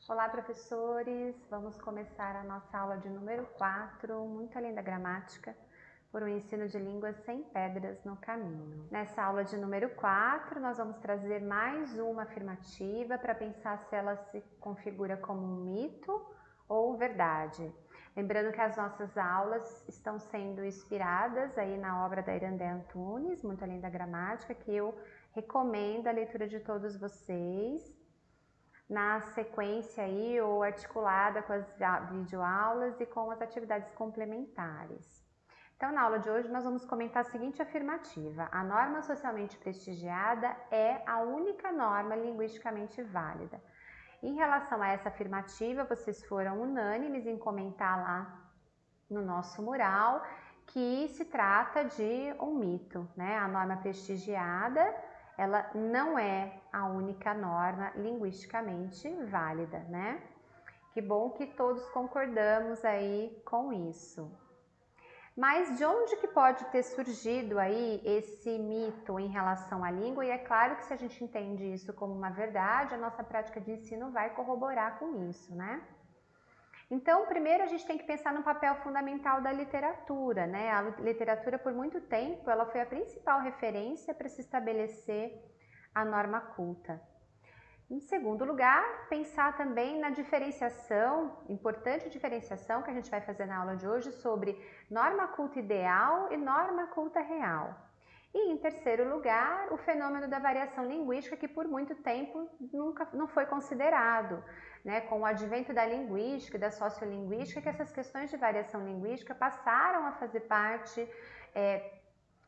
Olá, professores! Vamos começar a nossa aula de número 4, muito além da gramática, por um ensino de línguas sem pedras no caminho. Nessa aula de número 4, nós vamos trazer mais uma afirmativa para pensar se ela se configura como um mito ou verdade. Lembrando que as nossas aulas estão sendo inspiradas aí na obra da Irandé Antunes, Muito Além da Gramática, que eu recomendo a leitura de todos vocês, na sequência aí ou articulada com as videoaulas e com as atividades complementares. Então, na aula de hoje nós vamos comentar a seguinte afirmativa: a norma socialmente prestigiada é a única norma linguisticamente válida. Em relação a essa afirmativa, vocês foram unânimes em comentar lá no nosso mural que se trata de um mito, né? A norma prestigiada, ela não é a única norma linguisticamente válida, né? Que bom que todos concordamos aí com isso. Mas de onde que pode ter surgido aí esse mito em relação à língua? E é claro que se a gente entende isso como uma verdade, a nossa prática de ensino vai corroborar com isso, né? Então, primeiro a gente tem que pensar no papel fundamental da literatura, né? A literatura, por muito tempo, ela foi a principal referência para se estabelecer a norma culta. Em segundo lugar, pensar também na diferenciação, importante diferenciação que a gente vai fazer na aula de hoje sobre norma culta ideal e norma culta real. E em terceiro lugar, o fenômeno da variação linguística, que por muito tempo não foi considerado, né? Com o advento da linguística e da sociolinguística, que essas questões de variação linguística passaram a fazer parte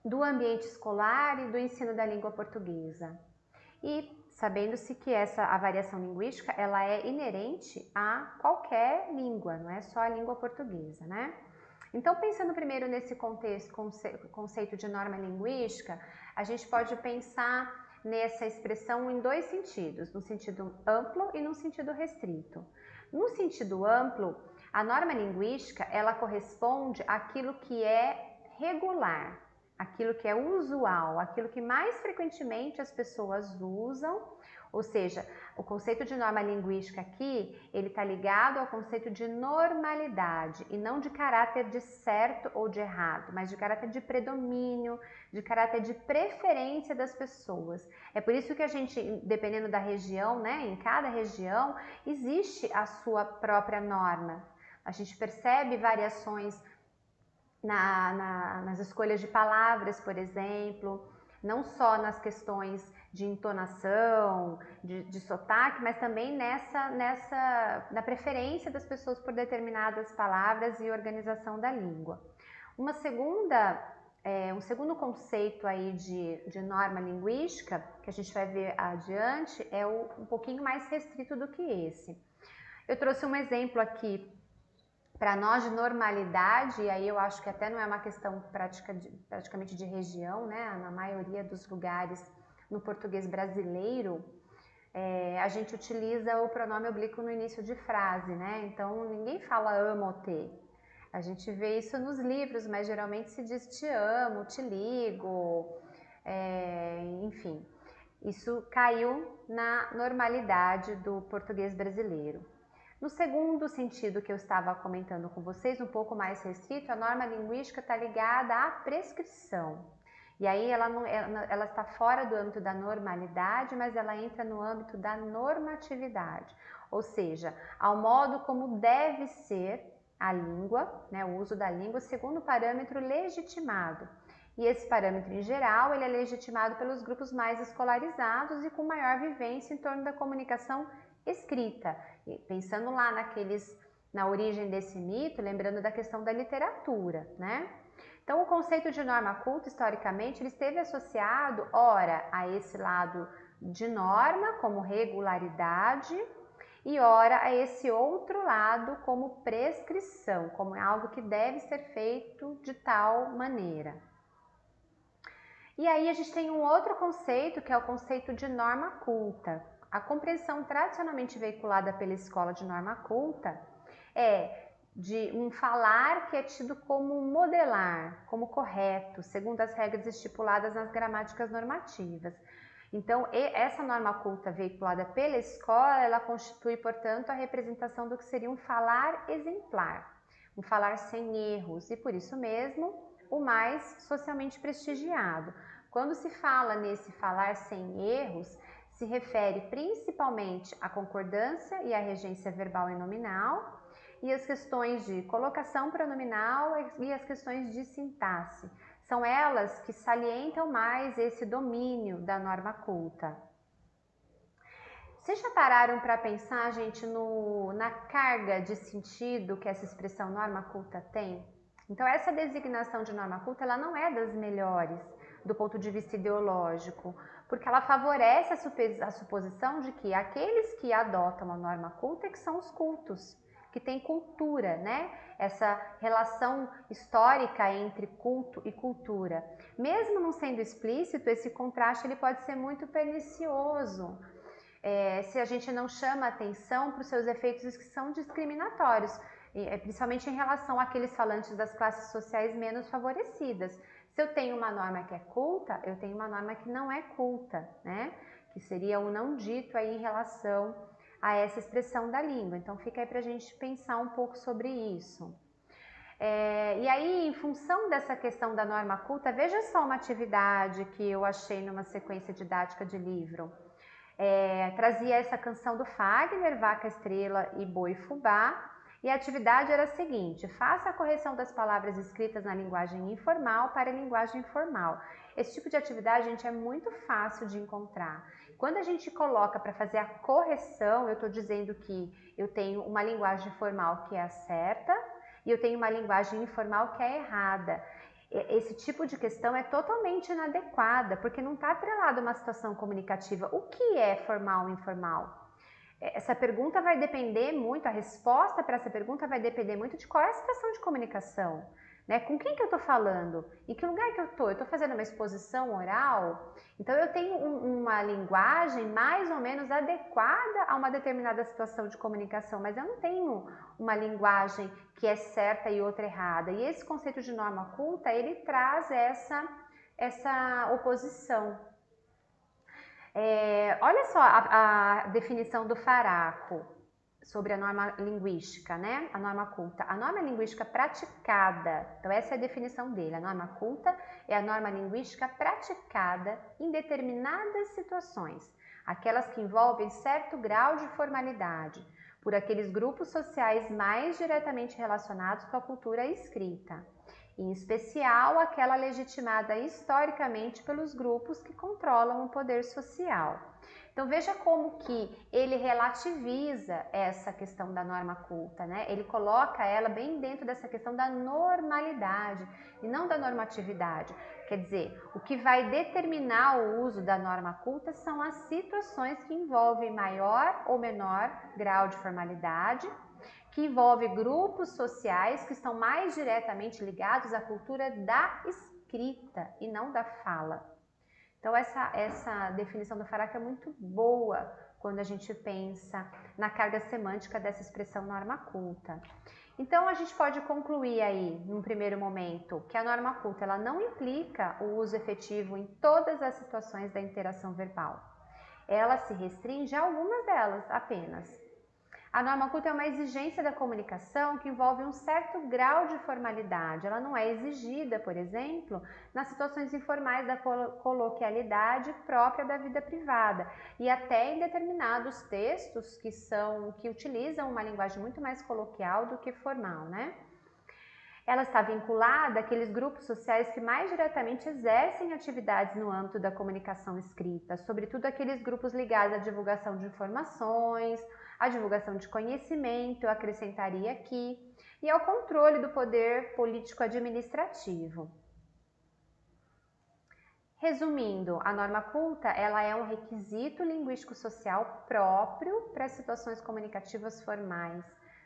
do ambiente escolar e do ensino da língua portuguesa. E sabendo-se que a variação linguística ela é inerente a qualquer língua, não é só a língua portuguesa, né? Então, pensando primeiro nesse conceito de norma linguística, a gente pode pensar nessa expressão em dois sentidos, no sentido amplo e no sentido restrito. No sentido amplo, a norma linguística, ela corresponde àquilo que é regular, aquilo que é usual, aquilo que mais frequentemente as pessoas usam, ou seja, o conceito de norma linguística aqui, ele está ligado ao conceito de normalidade e não de caráter de certo ou de errado, mas de caráter de predomínio, de caráter de preferência das pessoas. É por isso que a gente, dependendo da região, né, em cada região, existe a sua própria norma. A gente percebe variações nas escolhas de palavras, por exemplo, não só nas questões de entonação, de sotaque, mas também na preferência das pessoas por determinadas palavras e organização da língua. Um segundo conceito aí de norma linguística, que a gente vai ver adiante, é um pouquinho mais restrito do que esse. Eu trouxe um exemplo aqui para nós de normalidade, e aí eu acho que até não é uma questão praticamente de região, né? Na maioria dos lugares no português brasileiro, a gente utiliza o pronome oblíquo no início de frase, né? Então ninguém fala amo-te. A gente vê isso nos livros, mas geralmente se diz te amo, te ligo, enfim. Isso caiu na normalidade do português brasileiro. No segundo sentido que eu estava comentando com vocês, um pouco mais restrito, a norma linguística está ligada à prescrição. E aí ela está fora do âmbito da normalidade, mas ela entra no âmbito da normatividade. Ou seja, ao modo como deve ser a língua, né, o uso da língua, segundo o parâmetro legitimado. E esse parâmetro, em geral, ele é legitimado pelos grupos mais escolarizados e com maior vivência em torno da comunicação escrita. E pensando lá na origem desse mito, lembrando da questão da literatura, né? Então, o conceito de norma culta, historicamente, ele esteve associado, ora, a esse lado de norma, como regularidade, e ora, a esse outro lado, como prescrição, como algo que deve ser feito de tal maneira. E aí a gente tem um outro conceito, que é o conceito de norma culta. A compreensão tradicionalmente veiculada pela escola de norma culta é de um falar que é tido como modelar, como correto, segundo as regras estipuladas nas gramáticas normativas. Então, essa norma culta veiculada pela escola, ela constitui, portanto, a representação do que seria um falar exemplar, um falar sem erros e, por isso mesmo, o mais socialmente prestigiado. Quando se fala nesse falar sem erros, se refere principalmente à concordância e à regência verbal e nominal, e as questões de colocação pronominal e as questões de sintaxe. São elas que salientam mais esse domínio da norma culta. Vocês já pararam para pensar, gente, na carga de sentido que essa expressão norma culta tem? Então, essa designação de norma culta, ela não é das melhores do ponto de vista ideológico, porque ela favorece a suposição de que aqueles que adotam a norma culta é que são os cultos, que têm cultura, né? Essa relação histórica entre culto e cultura. Mesmo não sendo explícito, esse contraste ele pode ser muito pernicioso. Se a gente não chama atenção para os seus efeitos que são discriminatórios, principalmente em relação àqueles falantes das classes sociais menos favorecidas. Se eu tenho uma norma que é culta, eu tenho uma norma que não é culta, né? Que seria o não dito aí em relação a essa expressão da língua. Então fica aí para a gente pensar um pouco sobre isso. E aí, em função dessa questão da norma culta, veja só uma atividade que eu achei numa sequência didática de livro. Trazia essa canção do Fagner, Vaca, Estrela e Boi Fubá, e a atividade era a seguinte: faça a correção das palavras escritas na linguagem informal para a linguagem formal. Esse tipo de atividade, gente, é muito fácil de encontrar. Quando a gente coloca para fazer a correção, eu estou dizendo que eu tenho uma linguagem formal que é a certa e eu tenho uma linguagem informal que é errada. Esse tipo de questão é totalmente inadequada, porque não está atrelado a uma situação comunicativa. O que é formal e informal? Essa pergunta vai depender muito, a resposta para essa pergunta vai depender muito de qual é a situação de comunicação, né? Com quem que eu estou falando? Em que lugar que eu estou? Eu estou fazendo uma exposição oral? Então eu tenho uma linguagem mais ou menos adequada a uma determinada situação de comunicação, mas eu não tenho uma linguagem que é certa e outra errada. E esse conceito de norma culta, ele traz essa oposição. Olha só a definição do Faraco sobre a norma linguística, né? A norma culta. A norma linguística praticada, então essa é a definição dele. A norma culta é a norma linguística praticada em determinadas situações, aquelas que envolvem certo grau de formalidade, por aqueles grupos sociais mais diretamente relacionados com a cultura escrita, em especial aquela legitimada historicamente pelos grupos que controlam o poder social. Então veja como que ele relativiza essa questão da norma culta, né? Ele coloca ela bem dentro dessa questão da normalidade e não da normatividade. Quer dizer, o que vai determinar o uso da norma culta são as situações que envolvem maior ou menor grau de formalidade, que envolve grupos sociais que estão mais diretamente ligados à cultura da escrita e não da fala. Então essa definição do Faraco é muito boa quando a gente pensa na carga semântica dessa expressão norma culta. Então a gente pode concluir aí, num primeiro momento, que a norma culta ela não implica o uso efetivo em todas as situações da interação verbal. Ela se restringe a algumas delas apenas. A norma culta é uma exigência da comunicação que envolve um certo grau de formalidade. Ela não é exigida, por exemplo, nas situações informais da coloquialidade própria da vida privada e até em determinados textos que utilizam uma linguagem muito mais coloquial do que formal, né? Ela está vinculada àqueles grupos sociais que mais diretamente exercem atividades no âmbito da comunicação escrita, sobretudo aqueles grupos ligados à divulgação de informações, à divulgação de conhecimento, eu acrescentaria aqui, e ao controle do poder político-administrativo. Resumindo, a norma culta ela é um requisito linguístico-social próprio para as situações comunicativas formais,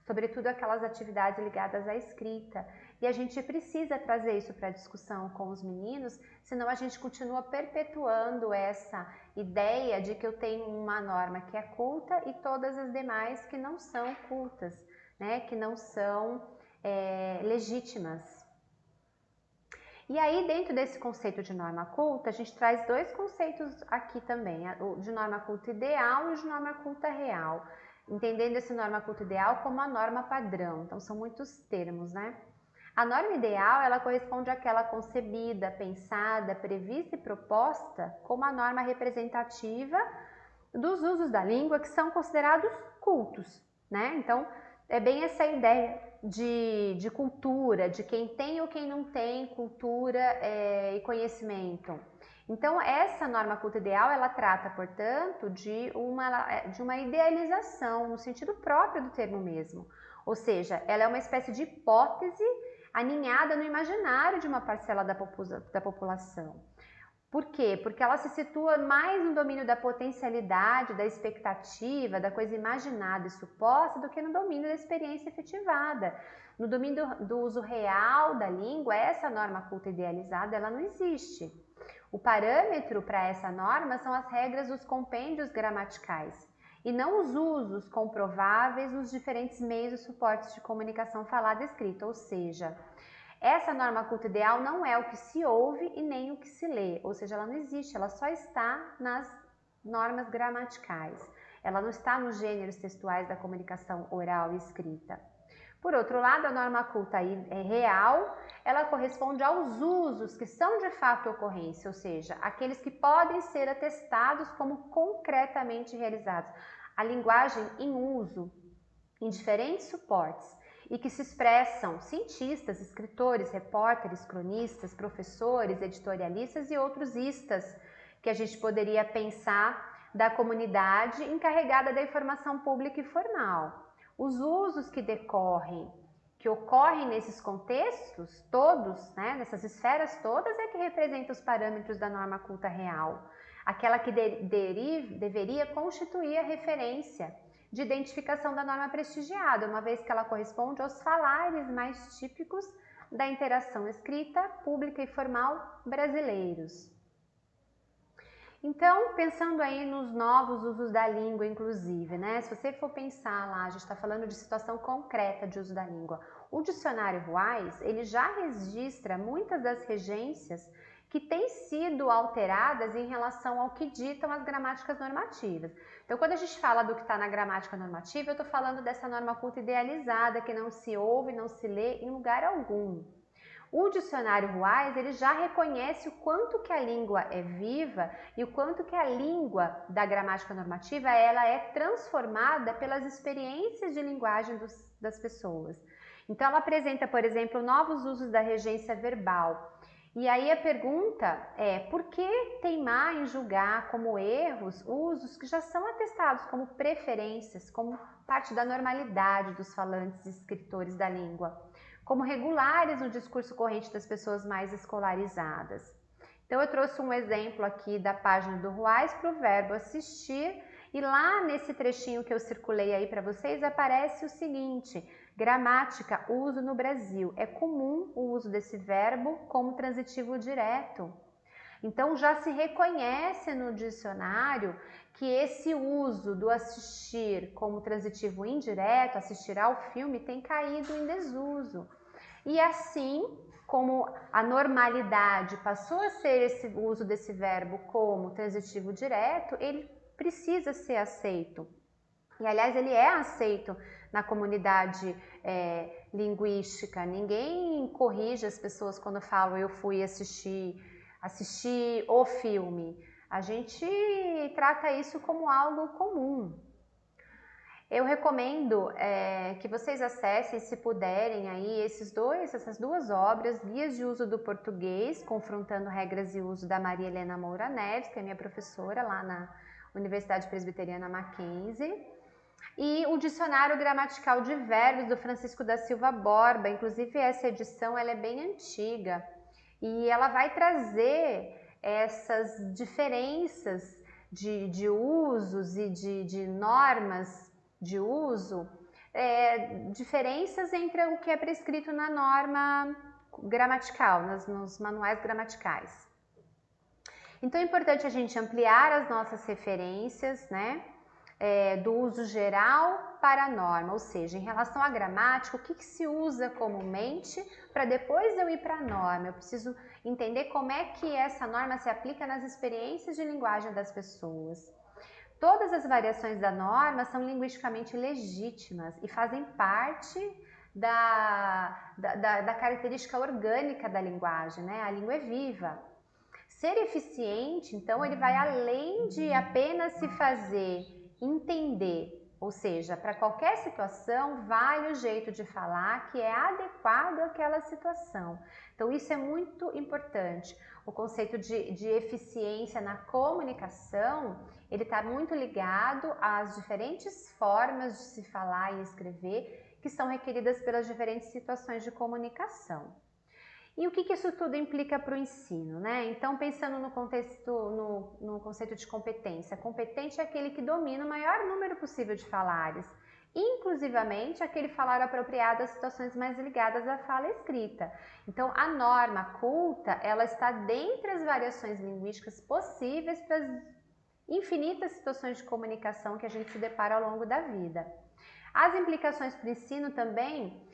sobretudo aquelas atividades ligadas à escrita. E a gente precisa trazer isso para a discussão com os meninos, senão a gente continua perpetuando essa ideia de que eu tenho uma norma que é culta e todas as demais que não são cultas, né? Que não são legítimas. E aí, dentro desse conceito de norma culta, a gente traz dois conceitos aqui também, o de norma culta ideal e o de norma culta real, entendendo esse norma culta ideal como a norma padrão. Então, são muitos termos, né? A norma ideal, ela corresponde àquela concebida, pensada, prevista e proposta como a norma representativa dos usos da língua que são considerados cultos, né? Então, é bem essa ideia de cultura, de quem tem ou quem não tem cultura e conhecimento. Então, essa norma culta ideal, ela trata, portanto, de uma idealização, no sentido próprio do termo mesmo. Ou seja, ela é uma espécie de hipótese aninhada no imaginário de uma parcela da população. Por quê? Porque ela se situa mais no domínio da potencialidade, da expectativa, da coisa imaginada e suposta do que no domínio da experiência efetivada. No domínio do uso real da língua, essa norma culta idealizada, ela não existe. O parâmetro para essa norma são as regras dos compêndios gramaticais e não os usos comprováveis nos diferentes meios e suportes de comunicação falada e escrita, ou seja, essa norma culta ideal não é o que se ouve e nem o que se lê, ou seja, ela não existe, ela só está nas normas gramaticais, ela não está nos gêneros textuais da comunicação oral e escrita. Por outro lado, a norma culta real, ela corresponde aos usos que são de fato ocorrência, ou seja, aqueles que podem ser atestados como concretamente realizados. A linguagem em uso em diferentes suportes e que se expressam cientistas, escritores, repórteres, cronistas, professores, editorialistas e outros istas que a gente poderia pensar da comunidade encarregada da informação pública e formal. Os usos que ocorrem nesses contextos todos, né, nessas esferas todas, é que representam os parâmetros da norma culta real, aquela que deveria constituir a referência de identificação da norma prestigiada, uma vez que ela corresponde aos falares mais típicos da interação escrita, pública e formal brasileiros. Então, pensando aí nos novos usos da língua, inclusive, né? Se você for pensar lá, a gente está falando de situação concreta de uso da língua. O dicionário Ruais, ele já registra muitas das regências que têm sido alteradas em relação ao que ditam as gramáticas normativas. Então, quando a gente fala do que está na gramática normativa, eu estou falando dessa norma culta idealizada, que não se ouve, não se lê em lugar algum. O dicionário Ruais, ele já reconhece o quanto que a língua é viva e o quanto que a língua da gramática normativa ela é transformada pelas experiências de linguagem das pessoas. Então, ela apresenta, por exemplo, novos usos da regência verbal. E aí a pergunta é, por que teimar em julgar como erros usos que já são atestados como preferências, como parte da normalidade dos falantes e escritores da língua, como regulares no discurso corrente das pessoas mais escolarizadas? Então eu trouxe um exemplo aqui da página do Ruais para o verbo assistir, e lá nesse trechinho que eu circulei aí para vocês aparece o seguinte: gramática, uso no Brasil. É comum o uso desse verbo como transitivo direto. Então já se reconhece no dicionário que esse uso do assistir como transitivo indireto, assistir ao filme, tem caído em desuso. E assim como a normalidade passou a ser esse uso desse verbo como transitivo direto, ele precisa ser aceito. E aliás, ele é aceito na comunidade linguística. Ninguém corrige as pessoas quando falam eu fui assistir o filme. A gente trata isso como algo comum. Eu recomendo que vocês acessem, se puderem, aí, essas duas obras, Guias de Uso do Português, Confrontando Regras e Uso, da Maria Helena Moura Neves, que é minha professora lá na Universidade Presbiteriana Mackenzie, e o Dicionário Gramatical de Verbos, do Francisco da Silva Borba. Inclusive, essa edição ela é bem antiga e ela vai trazer essas diferenças de usos e de normas de uso, diferenças entre o que é prescrito na norma gramatical, nos manuais gramaticais. Então é importante a gente ampliar as nossas referências, né? do uso geral para a norma, ou seja, em relação à gramática, o que se usa comumente para depois eu ir para a norma. Eu preciso entender como é que essa norma se aplica nas experiências de linguagem das pessoas. Todas as variações da norma são linguisticamente legítimas e fazem parte da característica orgânica da linguagem, né? A língua é viva. Ser eficiente, então, ele vai além de apenas se fazer entender, ou seja, para qualquer situação vale o jeito de falar que é adequado àquela situação. Então isso é muito importante. O conceito de eficiência na comunicação, ele está muito ligado às diferentes formas de se falar e escrever que são requeridas pelas diferentes situações de comunicação. E o que isso tudo implica para o ensino, né? Então, pensando no conceito de competência, competente é aquele que domina o maior número possível de falares, inclusivamente aquele falar apropriado às situações mais ligadas à fala escrita. Então, a norma culta, ela está dentre as variações linguísticas possíveis para as infinitas situações de comunicação que a gente se depara ao longo da vida. As implicações para o ensino também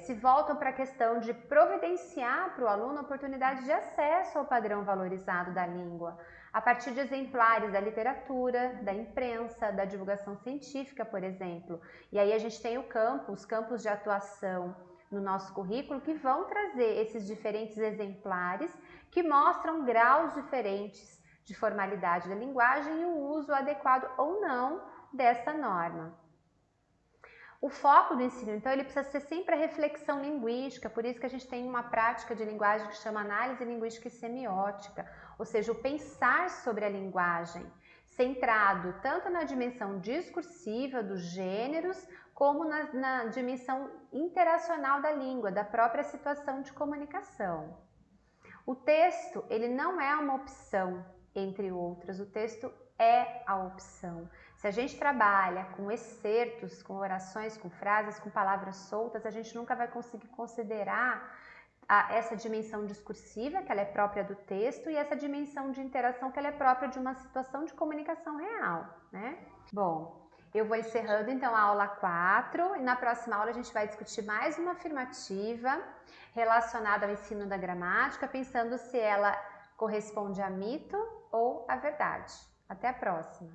se voltam para a questão de providenciar para o aluno oportunidades de acesso ao padrão valorizado da língua, a partir de exemplares da literatura, da imprensa, da divulgação científica, por exemplo. E aí a gente tem os campos de atuação no nosso currículo que vão trazer esses diferentes exemplares que mostram graus diferentes de formalidade da linguagem e o uso adequado ou não dessa norma. O foco do ensino, então, ele precisa ser sempre a reflexão linguística, por isso que a gente tem uma prática de linguagem que chama análise linguística e semiótica, ou seja, o pensar sobre a linguagem, centrado tanto na dimensão discursiva dos gêneros, como na dimensão interacional da língua, da própria situação de comunicação. O texto, ele não é uma opção entre outras, o texto é a opção. Se a gente trabalha com excertos, com orações, com frases, com palavras soltas, a gente nunca vai conseguir considerar essa dimensão discursiva, que ela é própria do texto, e essa dimensão de interação, que ela é própria de uma situação de comunicação real, né? Bom, eu vou encerrando então a aula 4 e na próxima aula a gente vai discutir mais uma afirmativa relacionada ao ensino da gramática, pensando se ela corresponde a mito ou a verdade. Até a próxima!